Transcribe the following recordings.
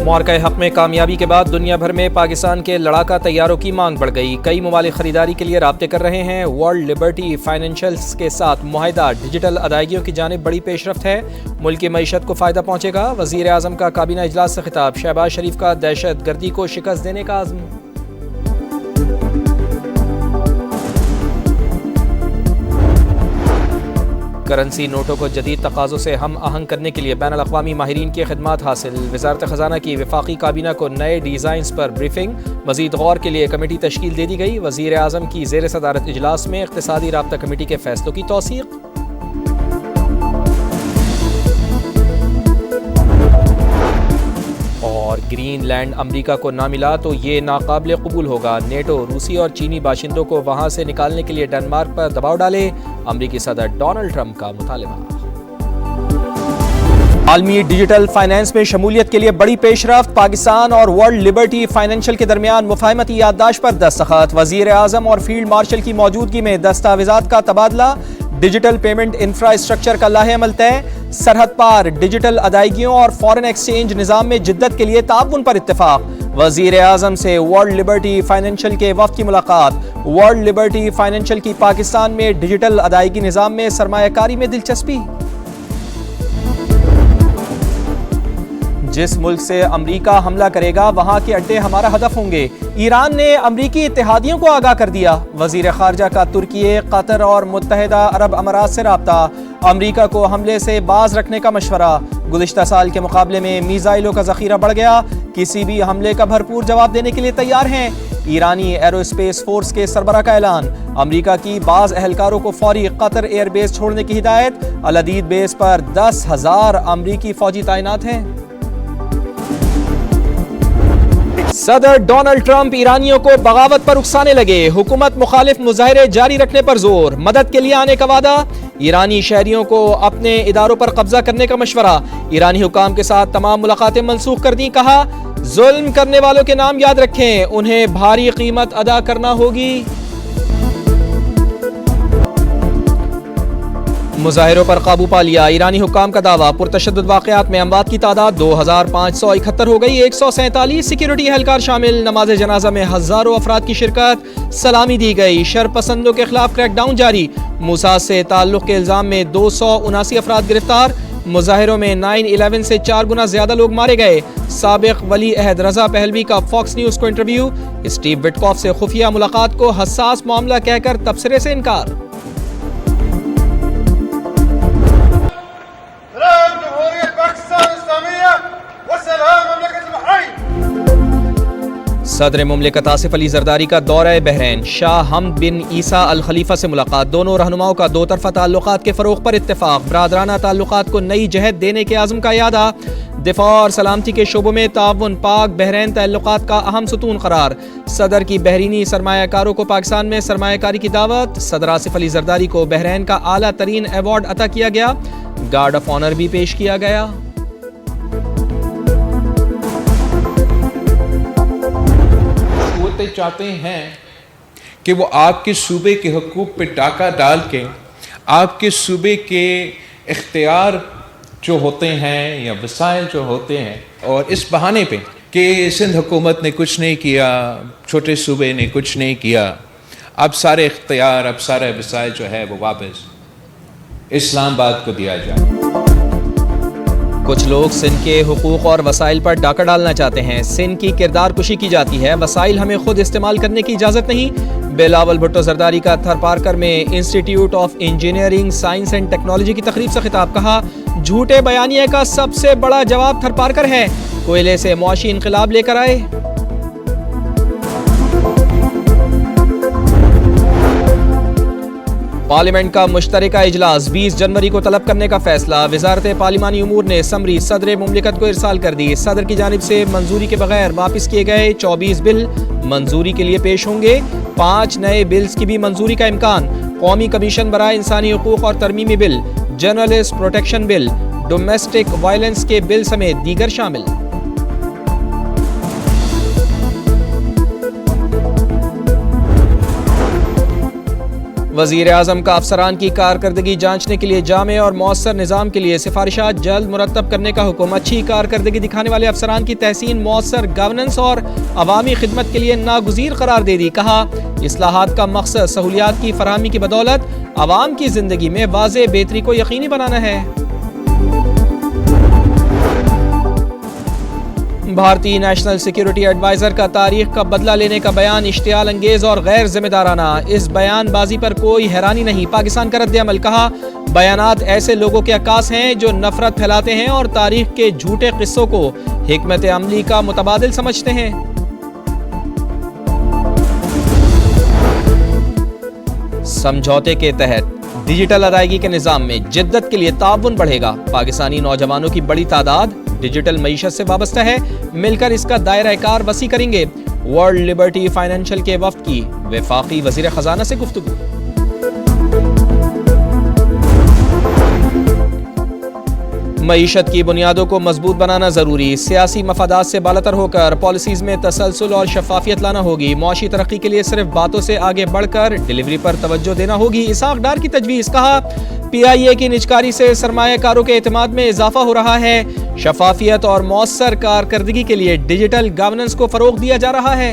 मुआरका हक़ में कामयाबी के बाद दुनिया भर में पाकिस्तान के लड़ाका तैयारों की मांग बढ़ गई। कई ममालिक खरीदारी के लिए राब्ते कर रहे हैं। वर्ल्ड लिबर्टी फाइनेंशियल्स के साथ मुआहिदा डिजिटल अदायगियों की जानिब बड़ी पेशरफ्त है। मुल्क की मईशत को फ़ायदा पहुँचेगा। वज़ीर आज़म का काबीना इजलास से खिताब। शहबाज शरीफ का दहशत गर्दी को शिकस्त देने का आज़म। करेंसी नोटों को जदीद तकाज़ों से हम आहंग करने के लिए बैनुल अक़वामी माहिरीन की खिदमात हासिल। वज़ारत ख़ज़ाना की वफ़ाक़ी काबीना को नए डिज़ाइंस पर ब्रीफिंग। मज़ीद गौर के लिए कमेटी तश्कील दे दी गई। वज़ीर आज़म की ज़ेर सदारत इजलास में इक़्तिसादी राब्ता कमेटी के फ़ैसलों की तौसीक़। और ग्रीनलैंड अमरीका को ना मिला तो ये नाकाबिल कबूल होगा। नेटो रूसी और चीनी बाशिंदों को वहां से निकालने के लिए डेनमार्क पर दबाव डाले। अमरीकी सदर डोनाल्ड ट्रंप का मुतालबा। आलमी डिजिटल फाइनेंस में शमूलियत के लिए बड़ी पेशरफ्त। पाकिस्तान और वर्ल्ड लिबर्टी फाइनेंशियल के दरमियान मुफाहमती याददाश्त पर दस्तखत। वज़ीर आज़म और फील्ड मार्शल की मौजूदगी में दस्तावेज़ात का तबादला। डिजिटल पेमेंट इंफ्रास्ट्रक्चर का लाहे अमल तय। सरहद पार डिजिटल अदायगियों और फॉरेन एक्सचेंज निज़ाम में जिद्दत के लिए ताउन पर इत्तेफाक। वज़ीर आज़म से वर्ल्ड लिबर्टी फाइनेंशियल के वफ़द की मुलाकात। वर्ल्ड लिबर्टी फाइनेंशियल की पाकिस्तान में डिजिटल अदायगी निज़ाम में सरमायाकारी में दिलचस्पी। जिस मुल्क से अमरीका हमला करेगा वहां के अड्डे हमारा हदफ होंगे। ईरान ने अमरीकी इत्तेहादियों को आगाह कर दिया। वजीर खारजा का तुर्की, कतर और मुत्तहिदा अरब अमारात से राब्ता। अमरीका को हमले से बाज रखने का मशवरा। गुज़िश्ता साल के मुकाबले में मीज़ाइलों का ज़ख़ीरा बढ़ गया। किसी भी हमले का भरपूर जवाब देने के लिए तैयार हैं। ईरानी एरोस्पेस फोर्स के सरबरा का ऐलान। अमरीका की बाज एहलकारों को फौरी कतर एयरबेस छोड़ने की हिदायत। अल अदीद बेस पर 10,000 अमरीकी फौजी तैनात हैं। सदर डोनाल्ड ट्रंप ईरानियों को बगावत पर उकसाने लगे। हुकूमत मुखालिफ मुजाहरे जारी रखने पर जोर। मदद के लिए आने का वादा। ईरानी शहरियों को अपने इदारों पर कब्जा करने का मशवरा। ईरानी हुकाम के साथ तमाम मुलाकातें मनसूख कर दी। कहा जुल्म करने वालों के नाम याद रखें, उन्हें भारी कीमत अदा करना होगी। मुजाहिरों पर काबू पा लिया। ईरानी हुकाम का दावा। पुरतशद्दुद वाक़यात में अमवात की तादाद 2571 हो गई। 147 सिक्योरिटी एहलकार शामिल। नमाज जनाजा में हजारों अफराद की शिरकत। सलामी दी गई। शरपसंदों के खिलाफ क्रैकडाउन जारी। मूसा से ताल्लुक़ के इल्ज़ाम में 279 अफराद गिरफ्तार। मुजाहिरों में 9/11 से 4 गुना ज्यादा लोग मारे गए। साबिक़ वली अहद रजा पहलवी का फॉक्स न्यूज़ को इंटरव्यू। स्टीव विटकॉफ से खुफिया मुलाकात को हसास मामला कहकर तबसरे से इनकार। सदर मुमलिकत आसिफ अली जरदारी का दौरा बहरैन। शाह हमद बिन ईसा अल खलीफा से मुलाकात। दोनों रहनुमाओं का दो तरफा ताल्लुकात के फ़रोग़ पर इत्तेफाक। बरादराना ताल्लुकात को नई जहत देने के आज़म का यादा। दिफा और सलामती के शोबों में ताउन। पाक बहरैन ताल्लुकात का अहम सुतून करार। सदर की बहरीनी सरमायाकारों को पाकिस्तान में सरमायाकारी की दावत। सदर आसिफ अली जरदारी को बहरैन का आला तरीन अवार्ड अता किया गया। गार्ड ऑफ ऑनर भी पेश किया गया। चाहते हैं कि वो आपके सूबे के हुकूक पे डाका डाल के आपके सूबे के इख्तियार जो होते हैं या वसाइल जो होते हैं, और इस बहाने पे कि सिंध हुकूमत ने कुछ नहीं किया, छोटे सूबे ने कुछ नहीं किया, अब सारे इख्तियार, अब सारे वसाइल जो है वो वापस इस्लामाबाद को दिया जाए। कुछ लोग सिंध के हुकूक और वसाइल पर डाका डालना चाहते हैं। सिंध की किरदार कुशी की जाती है। वसाइल हमें खुद इस्तेमाल करने की इजाज़त नहीं। बिलावल भुट्टो जरदारी का थरपारकर में institute of engineering science and technology की तकरीब से खिताब। कहा झूठे बयानिया का सबसे बड़ा जवाब थरपारकर है। कोयले से मुआशी इनकलाब लेकर आए। पार्लियामेंट का मुश्तरका इजलास 20 जनवरी को तलब करने का फैसला। वजारत पार्लिमानी उमूर ने समरी सदर मुमलिकत को इरसाल कर दी। सदर की जानिब से मंजूरी के बगैर वापस किए गए 24 बिल मंजूरी के लिए पेश होंगे। 5 नए बिल्स की भी मंजूरी का इम्कान। कौमी कमीशन बराए इंसानी हुकूक और तरमीमी बिल, journalist protection bill, domestic violence के बिल समेत दीगर शामिल। वज़ीर आज़म का अफसरान की कारकर्दगी जांचने के लिए जामे और मौसर निज़ाम के लिए सिफारिशात जल्द मुरतब करने का हुक्म। अच्छी कारकर्दगी दिखाने वाले अफसरान की तहसीन मौसर गवर्नेंस और अवामी खिदमत के लिए नागुज़ीर करार दे दी। कहा, इस्लाहात का मकसद सहूलियात की फराहमी की बदौलत अवाम की जिंदगी में वाज़े बेहतरी को यकीनी बनाना है। भारतीय नेशनल सिक्योरिटी एडवाइजर का तारीख का बदला लेने का बयान इश्तियाल अंगेज और गैर जिम्मेदाराना। इस बयानबाजी पर कोई हैरानी नहीं, पाकिस्तान का रद्द-ए-अमल। कहा, बयानात ऐसे लोगों के अक्कास हैं जो नफरत फैलाते हैं और तारीख के झूठे किस्सों को हिकमत अमली का मुतबादिल समझते हैं। समझौते के तहत डिजिटल अदायगी के निज़ाम में जिद्दत के लिए ताउन बढ़ेगा। पाकिस्तानी नौजवानों की बड़ी तादाद डिजिटल मईशत से वाबस्ता है, मिलकर इसका दायरा कार वसी करेंगे। वर्ल्ड लिबर्टी फाइनेंशियल के वफ्द की वफाकी वजीर खजाना से गुफ्तगू। मईशत की बुनियादों को मजबूत बनाना जरूरी, सियासी मफादात से बालातर होकर पॉलिसीज में तसलसल और शफाफियत लाना होगी। मुआशी तरक्की के लिए सिर्फ बातों से आगे बढ़कर डिलीवरी पर तवज्जो देना होगी। इसाक डार की तजवीज़। कहा, PIA की निजकारी से सरमायाकारों के एतमाद में इजाफा हो रहा है। शफाफियत और मौसर कारकर्दगी के लिए डिजिटल गवर्नेंस को फरोग दिया जा रहा है।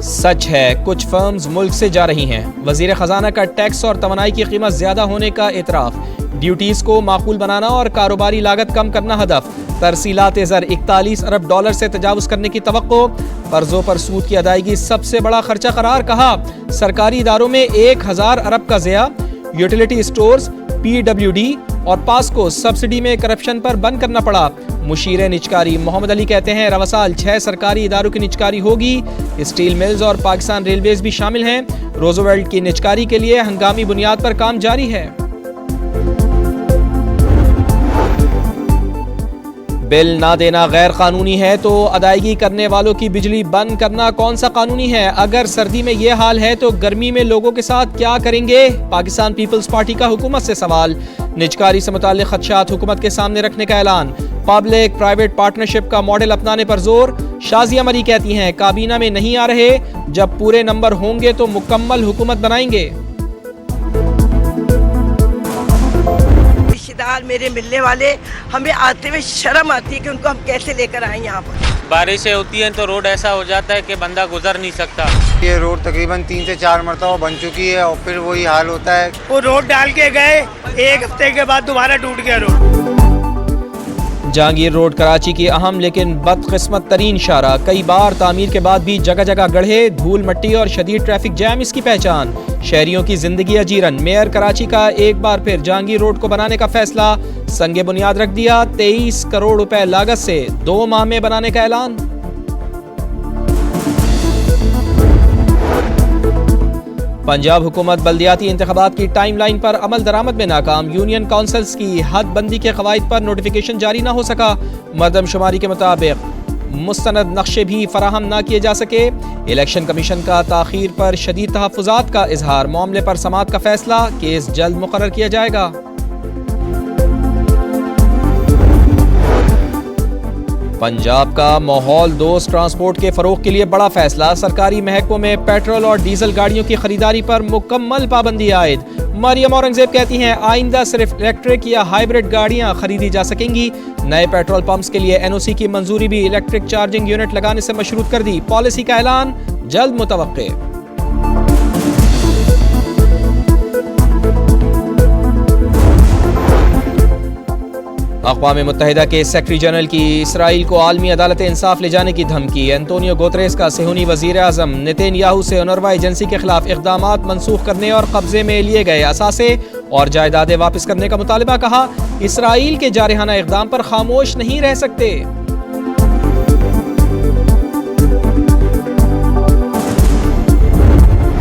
सच है, कुछ फर्म्स मुल्क से जा रही हैं। वजीर खजाना का टैक्स और तवानाई की कीमत ज्यादा होने का एतराफ। ड्यूटीज को माकूल बनाना और कारोबारी लागत कम करना हदफ। तरसीलात ज़र 41 अरब डॉलर से तजावुज करने की तवक्को। कर्जों पर सूद की अदायगी सबसे बड़ा खर्चा करार। कहा, सरकारी इदारों में 1000 अरब का ज़िया। यूटिलिटी स्टोर्स, PWD और पास्को सब्सिडी में करप्शन पर बंद करना पड़ा। मुशीर निजकारी मोहम्मद अली कहते हैं, रवासाल 6 सरकारी इदारों की निजकारी होगी। स्टील मिल्स और पाकिस्तान रेलवेज भी शामिल हैं। रोजवेल्ट की निजकारी के लिए हंगामी बुनियाद पर काम जारी है। बिल ना देना गैर कानूनी है तो अदायगी करने वालों की बिजली बंद करना कौन सा कानूनी है? अगर सर्दी में ये हाल है तो गर्मी में लोगों के साथ क्या करेंगे? पाकिस्तान पीपल्स पार्टी का हुकूमत से सवाल। निजकारी से मुताल्लिक खदशात हुकूमत के सामने रखने का ऐलान। पब्लिक प्राइवेट पार्टनरशिप का मॉडल अपनाने पर जोर। शाजिया मरी कहती हैं, काबीना में नहीं आ रहे, जब पूरे नंबर होंगे तो मुकम्मल हुकूमत बनाएंगे। रिश्तेदार मेरे मिलने वाले, हमें आते हुए शर्म आती है कि उनको हम कैसे लेकर आए यहाँ पर। बारिशें होती हैं तो रोड ऐसा हो जाता है कि बंदा गुजर नहीं सकता। ये रोड तकरीबन 3 से 4 मरतबा बन चुकी है और फिर वही हाल होता है। वो रोड डाल के गए, 1 हफ्ते के बाद दोबारा टूट गया रोड। जहांगीर रोड कराची की अहम लेकिन बदकिस्मत तरीन शारा। कई बार तामीर के बाद भी जगह जगह गड्ढे, धूल मट्टी और शदीद ट्रैफिक जैम इसकी पहचान। शहरियों की जिंदगी अजीरन। मेयर कराची का एक बार फिर जहांगीर रोड को बनाने का फैसला संगे बुनियाद रख दिया। 23 करोड़ रुपए लागत से 2 माह में बनाने का ऐलान। पंजाब हुकूमत बल्दियाती इंतखाबात की टाइमलाइन पर अमल दरामद में नाकाम। यूनियन काउंसिल्स की हद बंदी के कवायद पर नोटिफिकेशन जारी न हो सका। मरदमशुमारी के मुताबिक मुस्तनद नक्शे भी फराहम न किए जा सके। इलेक्शन कमीशन का ताखीर पर शदीद तहफ़्फ़ुज़ात का इजहार। मामले पर समाअत का फैसला, केस जल्द मुकर्रर किया जाएगा। पंजाब का माहौल दोस्त ट्रांसपोर्ट के फरोग के लिए बड़ा फैसला। सरकारी महकमों में पेट्रोल और डीजल गाड़ियों की खरीदारी पर मुकम्मल पाबंदी आयद। मरियम औरंगजेब कहती हैं, आइंदा सिर्फ इलेक्ट्रिक या हाइब्रिड गाड़ियां खरीदी जा सकेंगी। नए पेट्रोल पंप्स के लिए NOC की मंजूरी भी इलेक्ट्रिक चार्जिंग यूनिट लगाने से मशरूत कर दी। पॉलिसी का ऐलान जल्द मुतवक्के। अक़वाम मुत्तहिदा के सेक्रेटरी जनरल की इसराइल को आलमी अदालत इंसाफ ले जाने की धमकी। एंटोनियो गुतेरेस का सेहूनी वज़ीर आज़म नेतन्याहू से UNRWA एजेंसी के खिलाफ इक़दामात मनसूख करने और कब्जे में लिए गए असासे और जायदादें वापस करने का मुतालिबा। कहा, इसराइल के जारहाना इक़दाम पर खामोश नहीं रह सकते।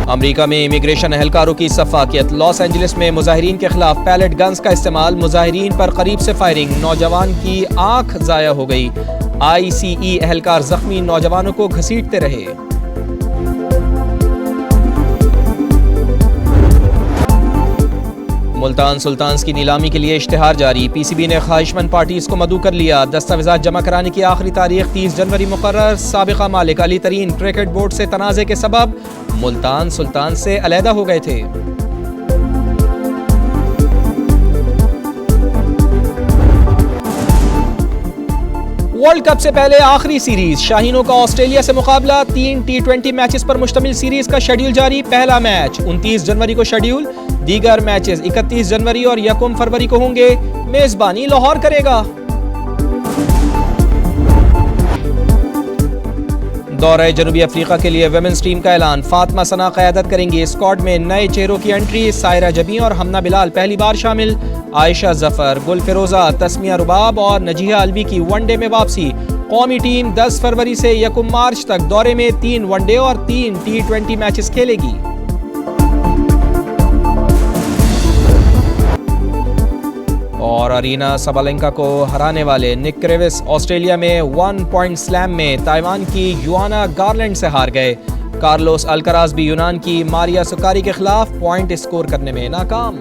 अमेरिका में इमिग्रेशन एहलकारों की सफाकियत। लॉस एंजलिस में मुजाहिरीन के खिलाफ पैलेट गन्स का इस्तेमाल। मुजाहिरीन पर करीब से फायरिंग। नौजवान की आंख जाया हो गई। ICE एहलकार जख्मी नौजवानों को घसीटते रहे। मुल्तान सुल्तान्स की नीलामी के लिए इश्तिहार जारी। पीसीबी ने ख्वाहिशमंद पार्टीज को मदऊ कर लिया। दस्तावेजात जमा कराने की आखिरी तारीख 30 जनवरी मुकर्रर। साबिका मालिक अली तरीन क्रिकेट बोर्ड से तनाज़े के सबब मुल्तान सुल्तान से अलहदा हो गए थे। वर्ल्ड कप से पहले आखिरी सीरीज शाहीनों का ऑस्ट्रेलिया से मुकाबला। 3 T20 मैचेस पर मुश्तमिल सीरीज का शेड्यूल जारी। पहला मैच 29 जनवरी को शेड्यूल। दीगर मैचेस 31 जनवरी और 1 फरवरी को होंगे। मेजबानी लाहौर करेगा। दौरे जनूबी अफ्रीका के लिए वुमेन्स टीम का ऐलान। फातिमा सना क़यादत करेंगी। स्क्वाड में नए चेहरों की एंट्री। सायरा जबी और हमना बिलाल पहली बार शामिल। आयशा जफर, गुल फिरोजा, तस्मिया रुबाब और नजिया अलवी की वनडे में वापसी। कौमी टीम 10 फरवरी से 1 मार्च तक दौरे में 3 वनडे और 3 T20 मैचेस खेलेगी। और अरीना सबालेंका को हराने वाले निक क्रेविस ऑस्ट्रेलिया में 1 पॉइंट स्लैम में ताइवान की युआना गारलैंड से हार गए। कार्लोस अल्कराज भी यूनान की मारिया सुकारी के खिलाफ पॉइंट स्कोर करने में नाकाम।